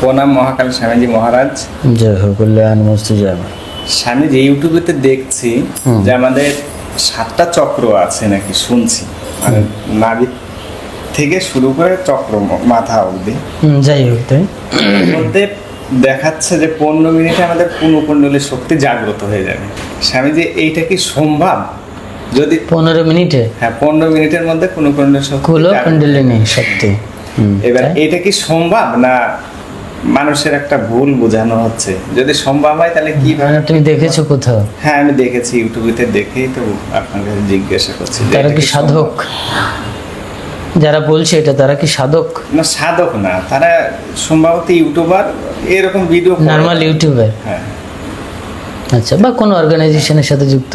প্রণাম মহাকাল স্বামীজি মহারাজ। জয় হোক, কল্যাণ মস্ত জয় মা। স্বামীজি, ইউটিউবেতে দেখছি যে আমাদের 7টা চক্র আছে নাকি, শুনছি, মানে নাভি থেকে শুরু করে চক্র মাথা অবধি। যাই হোক, তাই মধ্যে দেখাচ্ছে যে 15 মিনিটে আমাদের পুনঃকুণ্ডলী শক্তি জাগ্রত হয়ে যাবে। স্বামীজি, এইটা কি সম্ভব? যদি 15 মিনিটে, হ্যাঁ 15 মিনিটের মধ্যে পুনঃকুণ্ডলী শক্তি, কুলকুণ্ডলিনী শক্তি, এবার এটা কি সম্ভব না মানুষের একটা ভুল বোঝানো হচ্ছে? যদি সম্ভব হয় তাহলে কিভাবে? তুমি দেখেছো কোথাও? হ্যাঁ, আমি দেখেছি, ইউটিউবেতে দেখেই তো আপনার কাছে জিজ্ঞাসা করছি। তারা কি সাধক? যারা বলছে এটা, তারা কি সাধক? না, সাধক না, তারা সম্ভবত ইউটিউবার, এরকম ভিডিও, নরমাল ইউটিউবার। হ্যাঁ, আচ্ছা, বা কোনো অর্গানাইজেশনের সাথে যুক্ত,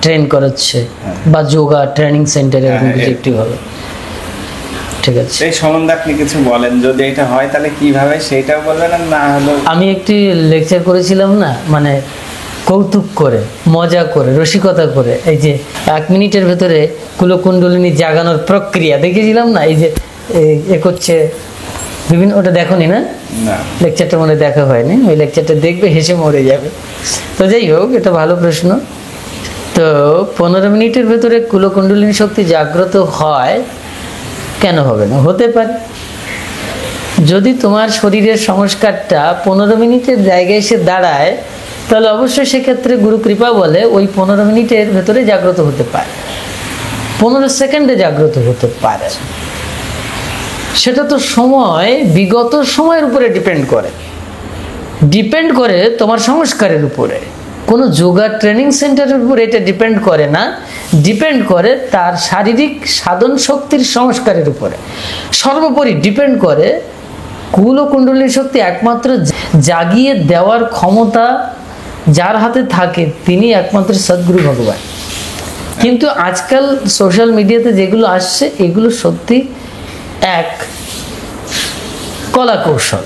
ট্রেন করাচ্ছে, বা যোগা ট্রেনিং সেন্টার, এরকম কিছু একটি হবে। ঠিক আছে, এই সম্বন্ধে আপনি কিছু বলেন। যদি এটা হয় তাহলে কিভাবে, সেটাও বলবেন। আর না হলো, আমি একটি লেকচার করেছিলাম না, মানে কৌতুক করে, মজা করে, রসিকতা করে, এই যে 1 মিনিটের ভেতরে কুলকুণ্ডলিনী জাগানোর প্রক্রিয়া দেখেছিলাম না, এই যে এ করছে বিভিন্ন, ওটা দেখোনি না? না, লেকচারটা মনে দেখা হয়নি, ওই লেকচারটা দেখবে, হেসে মরে যাবে। তো যাই হোক, এটা ভালো প্রশ্ন। তো 15 মিনিটের ভেতরে কুলকুণ্ডলিনী শক্তি জাগ্রত হয়, কেন হবে না? হতে পারে। যদি তোমার শরীরের সংস্কারটা 15 মিনিটের জায়গায় এসে দাঁড়ায়, তাহলে অবশ্যই সেক্ষেত্রে গুরু কৃপা বলে ওই 15 মিনিটের ভেতরে জাগ্রত হতে পারে, 15 সেকেন্ডে জাগ্রত হতে পারে। সেটা তো সময়, বিগত সময়ের উপরে ডিপেন্ড করে তোমার সংস্কারের উপরে। কোনো যোগা ট্রেনিং সেন্টারের উপরে এটা ডিপেন্ড করে না, ডিপেন্ড করে তার শারীরিক সাধন শক্তির সংস্কারের উপরে। সর্বোপরি ডিপেন্ড করে কুলকুণ্ডলিনী শক্তি একমাত্র জাগিয়ে দেওয়ার ক্ষমতা যার হাতে থাকে, তিনি একমাত্র সদ্গুরু ভগবান। কিন্তু আজকাল সোশ্যাল মিডিয়াতে যেগুলো আসছে, এগুলো সত্যি এক কলা কৌশল,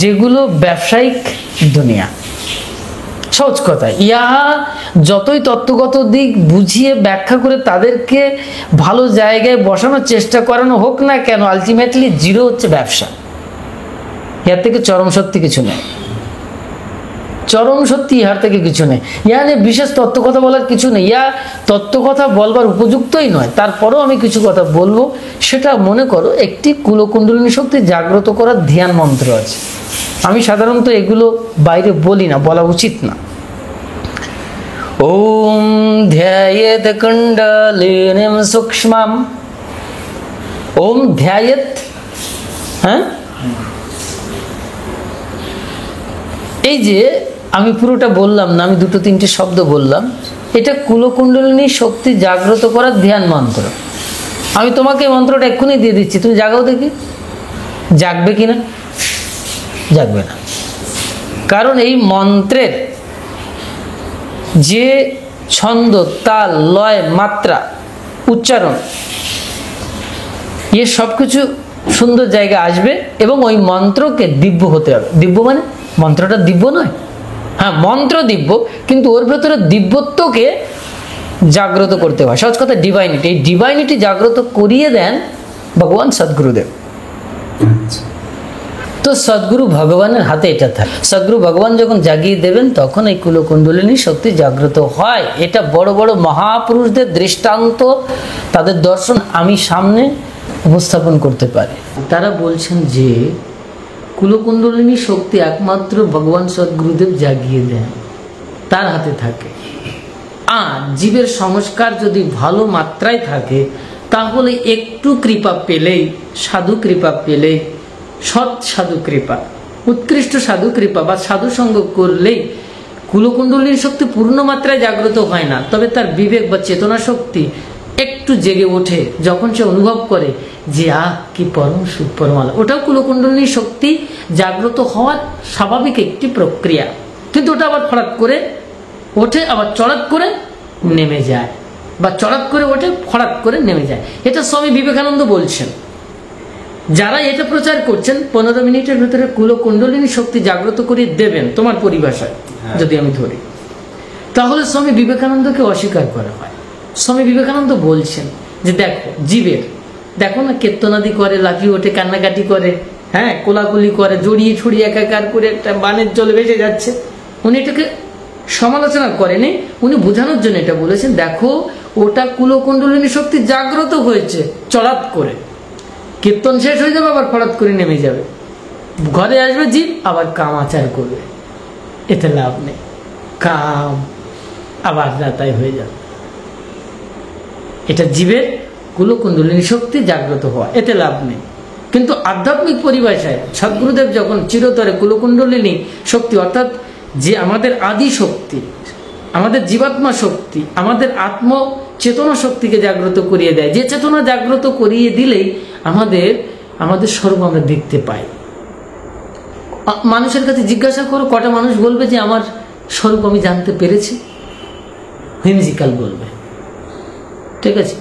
যেগুলো ব্যবসায়িক দুনিয়া। সহজ কথা, ইহা যতই তত্ত্বগত দিক বুঝিয়ে ব্যাখ্যা করে তাদেরকে ভালো জায়গায় বসানোর চেষ্টা করানো হোক না কেন, আলটিমেটলি জিরো হচ্ছে ব্যবসা। এর থেকে চরম সত্যি কিছু নেই, চরম সত্যি ইহার থেকে কিছু নেই। ইহা নিয়ে বিশেষ তত্ত্বকথা বলার কিছু নেই, ইয়া তত্ত্বকথা বলবার উপযুক্তই নয়। তারপরেও আমি কিছু কথা বলবো। সেটা মনে করো, একটি কুলকুণ্ডলিনী শক্তি জাগ্রত করার ধ্যান মন্ত্র আছে। আমি সাধারণত এগুলো বাইরে বলি না, বলা উচিত না। ওম ধ্যায়েত কুণ্ডলিনীম সূক্ষ্মম, ওম ধ্যায়েত, হ্যাঁ, এই যে আমি পুরোটা বললাম না, আমি 2-3টে শব্দ বললাম, এটা কুলকুণ্ডলিনী শক্তি জাগ্রত করার ধ্যান মন্ত্র। আমি তোমাকে মন্ত্রটা এক্ষুনি দিয়ে দিচ্ছি, তুমি জাগাও দেখি, জাগবে কিনা? জাগবে না। কারণ এই মন্ত্রের যে ছন্দ, তাল, লয়, মাত্রা, উচ্চারণ, এ সব কিছু সুন্দর জায়গা আসবে, এবং ওই মন্ত্রকে দিব্য হতে হবে। দিব্য মানে মন্ত্রটা দিব্য নয়, হ্যাঁ মন্ত্র দিব্য, কিন্তু ওর ভেতরে দিব্যত্বকে জাগ্রত করতে হয়। সহজ কথা, ডিভাইনিটি। এই ডিভাইনিটি জাগ্রত করিয়ে দেন ভগবান সদ্গুরুদেব। তো সদ্গুরু ভগবানের হাতে এটা থাকে। সদ্গুরু ভগবান যখন জাগিয়ে দেবেন, তখন এই কুলকুণ্ডলিনী শক্তি জাগ্রত হয়। এটা বড় বড় মহাপুরুষদের দৃষ্টান্ত, তাদের দর্শন আমি সামনে উপস্থাপন করতে পারি। তারা বলছেন যে কুলকুণ্ডলিনী শক্তি একমাত্র ভগবান সদ্গুরুদেব জাগিয়ে দেন, তার হাতে থাকে। আর জীবের সংস্কার যদি ভালো মাত্রায় থাকে, তাহলে একটু কৃপা পেলেই, সাধু কৃপা পেলেই, সৎ সাধু কৃপা, উৎকৃষ্ট সাধু কৃপা বা সাধু সঙ্গ করলেই কুলকুণ্ডলিনী শক্তি পূর্ণ মাত্রায় জাগ্রত হয় না, তবে তার বিবেক বা চেতনা শক্তি একটু জেগে ওঠে যখন সে অনুভব করে যে কি পরম সুখ, পরমালা। ওটাও কুলকুণ্ডলিনী শক্তি জাগ্রত হওয়ার স্বাভাবিক একটি প্রক্রিয়া। কিন্তু ওটা আবার ফরাত করে ওঠে, আবার চড়াত করে নেমে যায়, বা চড়াত করে ওঠে, ফরাত করে নেমে যায়। এটা স্বামী বিবেকানন্দ বলছেন। যারা এটা প্রচার করছেন 15 মিনিটের ভেতরে কুলকুণ্ডলিনী শক্তি জাগ্রত করে দেবেন, তোমার পরিভাষায় যদি আমি ধরি, তাহলে স্বামী বিবেকানন্দকে অস্বীকার করা হয়। স্বামী বিবেকানন্দ বলছেন যে দেখো জীবের, দেখো না কীর্তনাদি করে, লাফিয়ে ওঠে, কান্নাকাটি করে, হ্যাঁ, কোলাকুলি করে, জড়িয়ে ছড়িয়ে একাকার করে একটা বানের জলে ভেসে যাচ্ছে। উনি এটাকে সমালোচনা করেনি, উনি বোঝানোর জন্য এটা বলেছেন, দেখো ওটা কুলকুণ্ডলিনী শক্তি জাগ্রত হয়েছে চড়াত করে, কীর্তন শেষ হয়ে যাবে আবার ফরাত করে নেমে যাবে, ঘরে আসবে জীব আবার কাম আচার করবে, এতে লাভ নেই, কাম আবার যাতাই হয়ে যাবে। এটা জীবের কুলকুণ্ডলিনী শক্তি জাগ্রত হওয়া, এতে লাভ নেই। কিন্তু আধ্যাত্মিক পরিভাষায় সদ্গুরুদেব যখন চিরতরে কুলকুণ্ডলিনী শক্তি অর্থাৎ যে আমাদের আদি শক্তি, আমাদের জীবাত্মা শক্তি, আমাদের আত্ম চেতনা শক্তিকে জাগ্রত করিয়ে দেয়, যে চেতনা জাগ্রত করিয়ে দিলেই আমাদের স্বরূপ আমরা দেখতে পাই। মানুষের কাছে জিজ্ঞাসা করো, কটা মানুষ বলবে যে আমার স্বরূপ আমি জানতে পেরেছি? হুইমজিক্যাল বলবে। ঠিক আছে,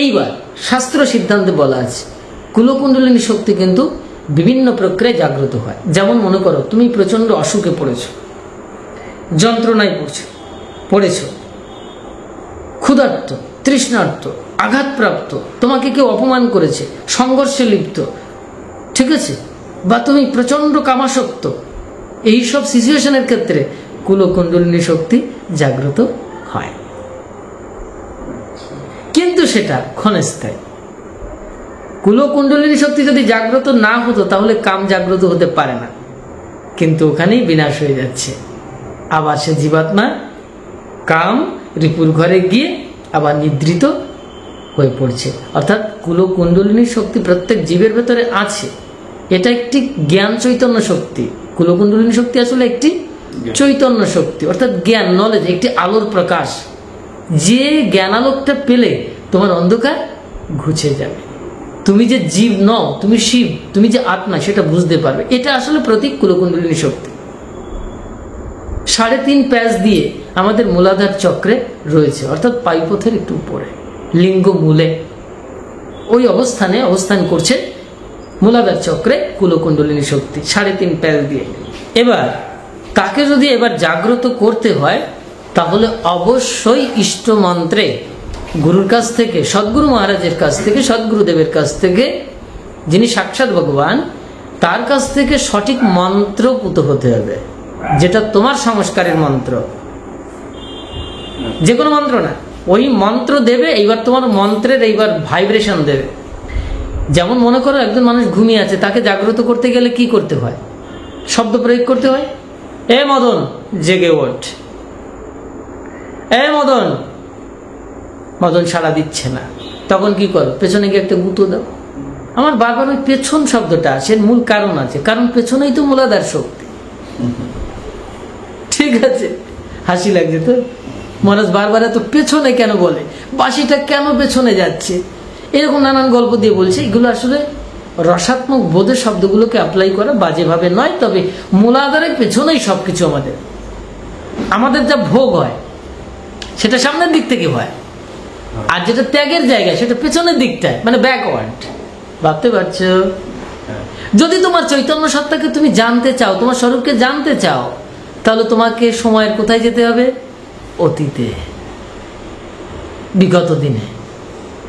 এইবার শাস্ত্র সিদ্ধান্তে বলা আছে কুলকুণ্ডলিনী শক্তি কিন্তু বিভিন্ন প্রক্রিয়ায় জাগ্রত হয়। যেমন মনে করো তুমি প্রচন্ড অসুখে পড়েছো, যন্ত্রণায় পড়েছো, ক্ষুধার্ত, তৃষ্ণার্ত, আঘাতপ্রাপ্ত, তোমাকে কেউ অপমান করেছে, সংঘর্ষে লিপ্ত, ঠিক আছে, বা তুমি প্রচন্ড কামাসক্ত, এইসব সিচুয়েশনের ক্ষেত্রে কুলকুণ্ডলিনী শক্তি জাগ্রত হয়, কিন্তু সেটা ক্ষণস্থায়ী। কুলকুণ্ডলিনী শক্তি যদি জাগ্রত না হতো তাহলে কাম জাগ্রত হতে পারে না, কিন্তু ওখানেই বিনাশ হয়ে যাচ্ছে। আবার সে জীবাত্মা কাম রিপুর ঘরে গিয়ে আবার নিদ্রিত হয়ে পড়ছে। অর্থাৎ কুলকুণ্ডলিনী শক্তি প্রত্যেক জীবের ভেতরে আছে, এটা একটি জ্ঞান চৈতন্য শক্তি। কুলকুণ্ডলিনী শক্তি আসলে একটি চৈতন্য শক্তি, অর্থাৎ জ্ঞান, নলেজ, একটি আলোর প্রকাশ। যে জ্ঞানালোকটা পেলে তোমার অন্ধকার ঘুচে যাবে, তুমি যে জীব নও, তুমি শিব, তুমি যে আত্মা সেটা বুঝতে পারবে। এটা আসলে প্রতীক কুলকুণ্ডলিনী শক্তি। 3.5 প্যাচ দিয়ে আমাদের মূলাধার চক্রে রয়েছে, অর্থাৎ পাইপথের একটু উপরে, লিঙ্গ মূলে, ওই অবস্থানে অবস্থান করছে মূলাধার চক্রে কুলকুণ্ডলিনী শক্তি 3.5 প্যাচ দিয়ে। এবার তাকে যদি এবার জাগ্রত করতে হয় তাহলে অবশ্যই ইষ্ট মন্ত্রে গুরুর কাছ থেকে, সদ্গুরু মহারাজের কাছ থেকে, সদ্গুরুদেবের কাছ থেকে, যিনি সাক্ষাৎ ভগবান, তার কাছ থেকে সঠিক মন্ত্র পুত হতে হবে, যেটা তোমার সংস্কারের মন্ত্র। যে কোনো মন্ত্র না, ওই মন্ত্র দেবে। এইবার তোমার মন্ত্রের এইবার ভাইব্রেশন দেবে। যেমন মনে করো একজন মানুষ ঘুমিয়ে আছে, তাকে জাগ্রত করতে গেলে কি করতে হয়? শব্দ প্রয়োগ করতে হয়, এ মদন জেগে ওঠ, এ মদন। মদন সাড়া দিচ্ছে না, তখন কি করো? পেছনে গিয়ে একটা গুঁতো দাও। আমার বারবার ওই পেছন শব্দটা আসে, মূল কারণ আছে, কারণ পেছনেই তো মূলাধার শক্তি। ঠিক আছে, হাসি লাগছে তো? মহারাজ বারবার এত পেছনে কেন বলে, বাঁশিটা কেন পেছনে যাচ্ছে, এরকম নানান গল্প দিয়ে বলছে। এগুলো আসলে রসাত্মক বোধের শব্দগুলোকে অ্যাপ্লাই করা বাজেভাবে নয়, তবে মূলাধারের পেছনেই সবকিছু। আমাদের যা ভোগ হয় সেটা সামনের দিক থেকে হয়, আর যেটা ত্যাগের জায়গা সেটা পেছনের দিকটায়, মানে ব্যাকওয়ার্ড। ভাবতে পারছো? যদি তোমার চৈতন্য সত্তাকে তুমি জানতে চাও, তোমার স্বরূপকে জানতে চাও, তাহলে তোমাকে সময়ের কোথায় যেতে হবে? অতীতে, বিগত দিনে।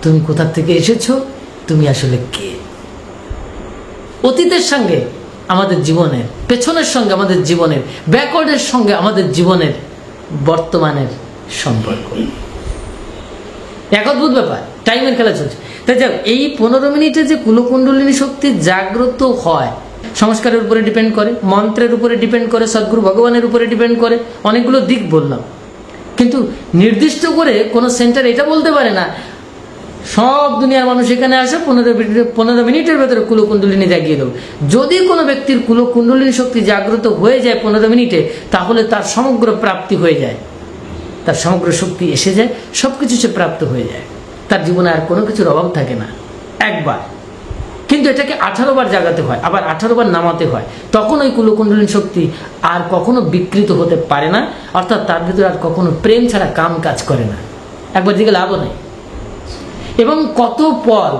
তুমি কোথা থেকে এসেছো, তুমি আসলে কে। অতীতের সঙ্গে আমাদের জীবনের, পেছনের সঙ্গে আমাদের জীবনের, ব্যাকওয়ার্ডের সঙ্গে আমাদের জীবনের বর্তমানের সম্পর্ক এক অদ্ভুত ব্যাপার। টাইমের খেলা চলছে। তাই যাক, এই 15 মিনিটে যে কুলকুণ্ডলিনী শক্তি জাগ্রত হয় সংস্কারের উপরে ডিপেন্ড করে, মন্ত্রের উপরে ডিপেন্ড করে, সদ্গুরু ভগবানের উপরে ডিপেন্ড করে। অনেকগুলো দিক বললাম, কিন্তু নির্দিষ্ট করে কোনো সেন্টার এটা বলতে পারে না সব দুনিয়ার মানুষ এখানে আসে 15 মিনিটের ভেতরে কুলকুণ্ডলিনী জাগিয়ে দেবো। যদি কোনো ব্যক্তির কুলকুণ্ডলিনী শক্তি জাগ্রত হয়ে যায় 15 মিনিটে, তাহলে তার সমগ্র প্রাপ্তি হয়ে যায়, তার সমগ্র শক্তি এসে যায়, সবকিছু সে প্রাপ্ত হয়ে যায়, তার জীবনে আর কোনো কিছুর অভাব থাকে না একবার। কিন্তু এটাকে 18 বার জাগাতে হয়, আবার 18 বার নামাতে হয়, তখন ওই কুলকুণ্ডলিনী শক্তি আর কখনো বিকৃত হতে পারে না। অর্থাৎ তার ভিতরে আর কখনো প্রেম ছাড়া কাম কাজ করে না, একবার দিকে লাভও নেই। এবং কত পল,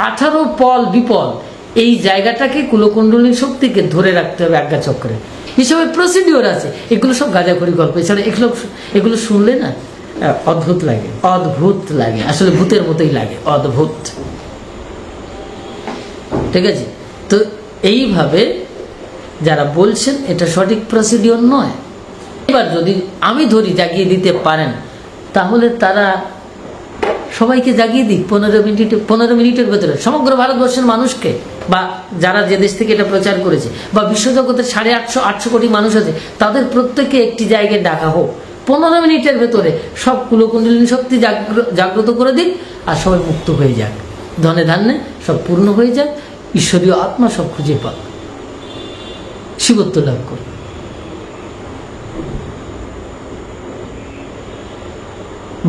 18 পল বিপল, এই জায়গাটাকে কুলকুণ্ডলিনী শক্তিকে ধরে রাখতে হবে আজ্ঞাচক্রে। হিসাবে প্রসিডিওর আছে, এগুলো সব গাঁজাখড়ি গল্প। এছাড়া এগুলো শুনলে না অদ্ভুত লাগে, অদ্ভুত লাগে, আসলে ভূতের মতোই লাগে, অদ্ভুত। ঠিক আছে, তো এইভাবে যারা বলছেন এটা সঠিক প্রসিডিওর নয়। এবার যদি আমি ধরি জাগিয়ে দিতে পারেন, তাহলে তারা সবাইকে জাগিয়ে দিক 15 মিনিটের ভেতরে, সমগ্র ভারতবর্ষের মানুষকে, বা যারা যে দেশ থেকে এটা প্রচার করেছে, বা বিশ্বজগতের 850 কোটি মানুষ আছে, তাদের প্রত্যেকে একটি জায়গায় ডাকা হোক, 15 মিনিটের ভেতরে সব কুলকুণ্ডলিনী শক্তি জাগ্রত করে দিক, আর সবাই মুক্ত হয়ে যাক, ধনে ধান্যে সব পূর্ণ হয়ে যাক, ঈশ্বরীয় আত্মা সব খুঁজে পাক, শিবত্ব লাভ করুন।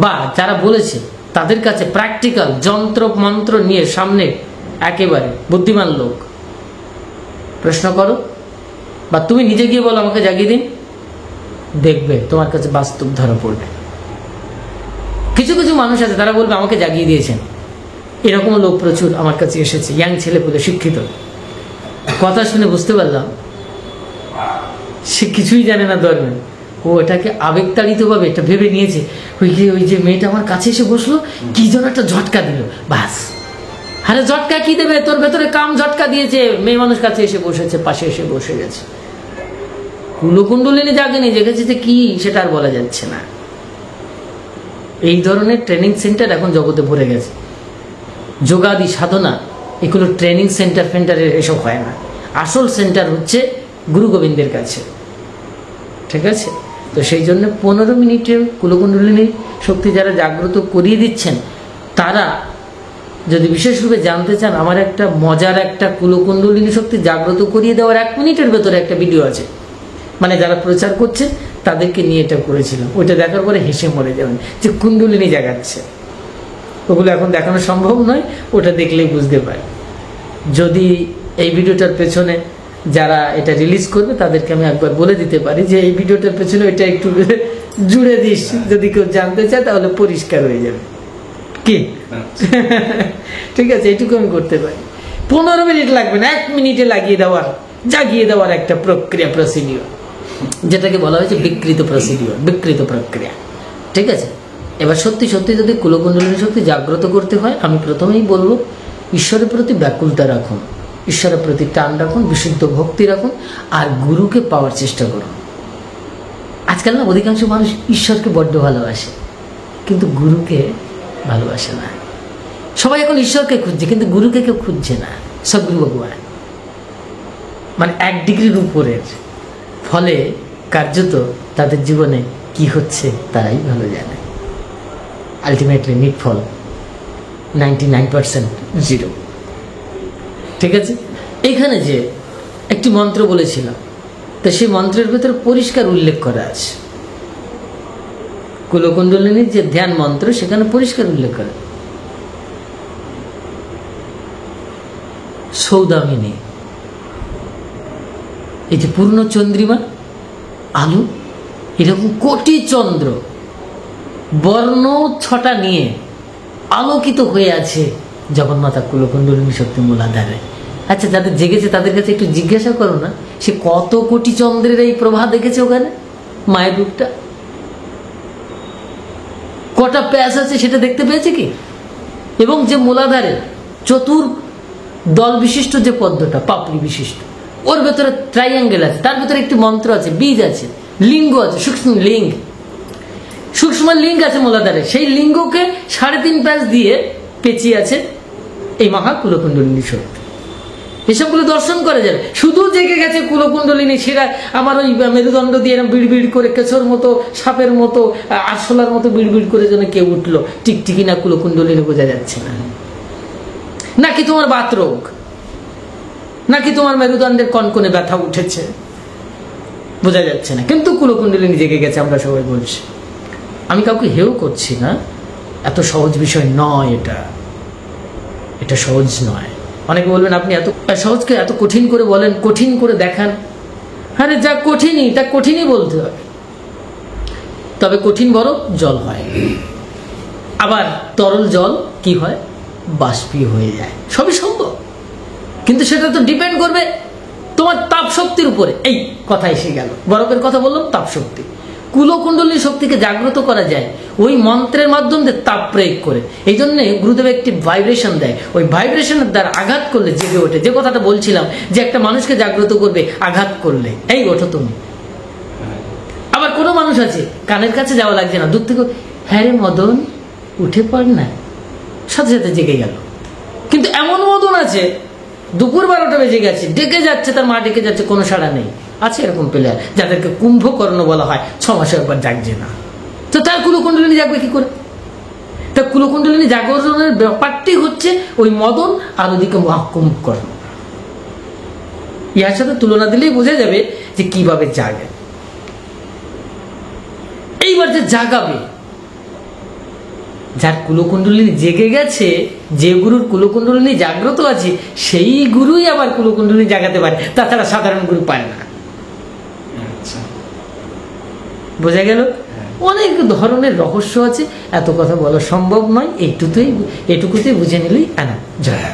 বা যারা বলেছে তাদের কাছে প্র্যাকটিক্যাল যন্ত্র মন্ত্র নিয়ে সামনে একেবারে বুদ্ধিমান লোক, প্রশ্ন করো, বা তুমি নিজে গিয়ে বলো আমাকে জাগিয়ে দিন, দেখবে তোমার কাছে বাস্তব ধরা পড়বে। কিছু কিছু মানুষ আছে তারা বলবে আমাকে জাগিয়ে দিয়েছেন, এরকম লোক প্রচুর আমার কাছে এসেছে, ইয়াং ছেলে পুলে শিক্ষিত, কথা শুনে বুঝতে পারলাম সে কিছুই জানে না ধর্মে, ও এটাকে আবেগতাড়িত ভাবে এটা ভেবে নিয়েছে, ওই যে মেয়েটা আমার কাছে এসে বসলো, কি যেন একটা ঝটকা দিল, বাস। আরে ঝটকা কি দেবে, তোর ভেতরে কাম ঝটকা দিয়েছে, মেয়ে মানুষ কাছে এসে বসেছে, পাশে এসে বসে গেছে, কুলকুণ্ডলিনী জাগেনি, জেগেছে যে কি সেটা আর বলা যাচ্ছে না। এই ধরনের ট্রেনিং সেন্টার এখন জগতে ভরে গেছে। যোগাদি সাধনা এগুলো ট্রেনিং সেন্টার ফেন্টারের এসব হয় না, আসল সেন্টার হচ্ছে গুরু গোবিন্দের কাছে, ঠিক আছে? তো সেই জন্য 15 মিনিটের কুলকুণ্ডলিনী শক্তি যারা জাগ্রত করিয়ে দিচ্ছেন, তারা যদি বিশেষরূপে জানতে চান, আমার একটা মজার একটা কুলকুণ্ডলিনী শক্তি জাগ্রত করিয়ে দেওয়ার 1 মিনিটের ভেতরে একটা ভিডিও আছে, মানে যারা প্রচার করছে তাদেরকে নিয়ে এটা করেছিলাম, ওইটা দেখার পরে হেসে মরে যাবেন যে কুণ্ডলিনী জাগাচ্ছে। ওগুলো এখন দেখানো সম্ভব নয়, ওটা দেখলেই বুঝতে পারে। যদি এই ভিডিওটার পেছনে যারা এটা রিলিজ করবে তাদেরকে আমি একবার বলে দিতে পারি যে এই ভিডিওটার পেছনে ওইটা একটু জুড়ে দিস, যদি কেউ জানতে চায় তাহলে পরিষ্কার হয়ে যাবে, কি? ঠিক আছে, এইটুকু আমি করতে পারি। 15 মিনিট লাগবে না, 1 মিনিটে জাগিয়ে দেওয়ার একটা প্রক্রিয়া, প্রসিডিওর, যেটাকে বলা হয়েছে বিকৃত প্রসিডিওর, বিকৃত প্রক্রিয়া, ঠিক আছে? এবার সত্যি সত্যি যদি কুলকুণ্ডলিনী শক্তি জাগ্রত করতে হয়, আমি প্রথমেই বলবো ঈশ্বরের প্রতি ব্যাকুলতা রাখুন, ঈশ্বরের প্রতি টান রাখুন, বিশুদ্ধ ভক্তি রাখুন, আর গুরুকে পাওয়ার চেষ্টা করুন। আজকাল না অধিকাংশ মানুষ ঈশ্বরকে বড্ড ভালোবাসে, কিন্তু গুরুকে ভালোবাসে না। সবাই এখন ঈশ্বরকে খুঁজছে, কিন্তু গুরুকে কেউ খুঁজছে না। সদ্গুরু ভগবান মানে 1 ডিগ্রির উপরের, ফলে কার্যত তাদের জীবনে কি হচ্ছে তারাই ভালো জানে। আলটিমেটলি নিটফল 99% 0, ঠিক আছে? এখানে যে একটি মন্ত্র বলেছিলাম, তো সেই মন্ত্রের ভেতরে পরিষ্কার উল্লেখ করা আছে, কুলকুণ্ডলিনীর যে ধ্যান মন্ত্র সেখানে পরিষ্কার উল্লেখ করা, সৌদামিনী, এই যে পূর্ণ চন্দ্রিমা আলো, এরকম কোটি চন্দ্র বর্ণ 6টা নিয়ে আলোকিত হয়ে আছে জগন্মাতা কুলকুণ্ডলিনী শক্তি মূলাধারে। আচ্ছা, যাদের জেগেছে তাদের কাছে একটু জিজ্ঞাসা করো না, সে কত কোটি চন্দ্রের এই প্রভা দেখেছে ওখানে, মায়ের রূপটা কটা প্যাস আছে সেটা দেখতে পেয়েছে কি? এবং যে মূলাধারে চতুর দল বিশিষ্ট যে পদ্মটা, পাপড়ি বিশিষ্ট, ওর ভেতরে ট্রাইঅ্যাঙ্গেল আছে, তার ভেতরে একটি মন্ত্র আছে, বীজ আছে, লিঙ্গ আছে, সূক্ষ্ম লিঙ্গ আছে মূলাধারে, সেই লিঙ্গকে 3.5 প্যাচ দিয়ে পেঁচিয়ে আছে এই মহা কুলকুণ্ডলিনী শক্তি। এসবগুলো দর্শন করা যাবে। শুধু জেগে গেছে কুলকুণ্ডলিনী, সেটা আমার ওই মেরুদণ্ড দিয়ে বিড় করে, কেঁচোর মতো, সাপের মতো, আরশোলার মতো বিড় করে যেন কেউ উঠলো, টিকটিকি না কুলকুণ্ডলিনী বোঝা যাচ্ছে না। নাকি তোমার বাত রোগ, নাকি তোমার মেরুদণ্ডের কনকনে ব্যথা উঠেছে, বোঝা যাচ্ছে না, কিন্তু কুলকুণ্ডলিনী জেগে গেছে, আমরা সবাই বলছি। আমি কাউকে হেও করছি না, এত সহজ বিষয় নয়, এটা সহজ নয়। অনেকে বলবেন আপনি এত সহজকে এত কঠিন করে বলেন, কঠিন করে দেখান। আরে যা কঠিনই তা কঠিনই বলতে হবে। তবে কঠিন বরফ জল হয়, আবার তরল জল কি হয়, বাষ্পীয় হয়ে যায়, সবই সম্ভব। কিন্তু সেটা তো ডিপেন্ড করবে তোমার তাপ শক্তির উপরে। এই কথা এসে গেল, বরফের কথা বললাম, তাপ শক্তি। কুলকুণ্ডলিনী শক্তিকে জাগ্রত করা যায় ওই মন্ত্রের মাধ্যমে তাপ প্রয়োগ করে। এই জন্য গুরুদেব একটি ভাইব্রেশন দেয়, ওই ভাইব্রেশনের দ্বারা আঘাত করলে জেগে ওঠে। যে কথাটা বলছিলাম যে একটা মানুষকে জাগ্রত করবে আঘাত করলে, এই ওঠো তুমি। আবার কোনো মানুষ আছে কানের কাছে যাওয়া লাগছে না, দূর থেকে হ্যাঁ রে মদন উঠে পড় না, সাথে সাথে জেগে গেল। কিন্তু এমন মদন আছে দুপুর 12টা বেজে গেছে, ডেকে যাচ্ছে, তার মা ডেকে যাচ্ছে, কোনো সাড়া নেই। আছে এরকম প্লেয়ার যাদেরকে কুম্ভকর্ণ বলা হয়, 6 মাসে একবার জাগছে না, তো তার কুলকুণ্ডলিনী জাগবে কি করে? তা কুলকুণ্ডলিনী জাগরণের ব্যাপারটি হচ্ছে ওই মদন আর ওদিকে কুম্ভকর্ণ। ইহার সাথে তুলনা দিলেই বোঝা যাবে যে কিভাবে জাগে। এইবার যে জাগাবে, যার কুলকুণ্ডলিনী জেগে গেছে, যে গুরুর কুলকুণ্ডলিনী জাগ্রত আছে, সেই গুরুই আবার কুলকুণ্ডলিনী জাগাতে পারে, তাছাড়া সাধারণ গুরু পারে না। বোঝা গেল? অনেক ধরনের রহস্য আছে, এত কথা বলা সম্ভব নয়, এইটুকুতেই বুঝে নিলেই আনা জয়।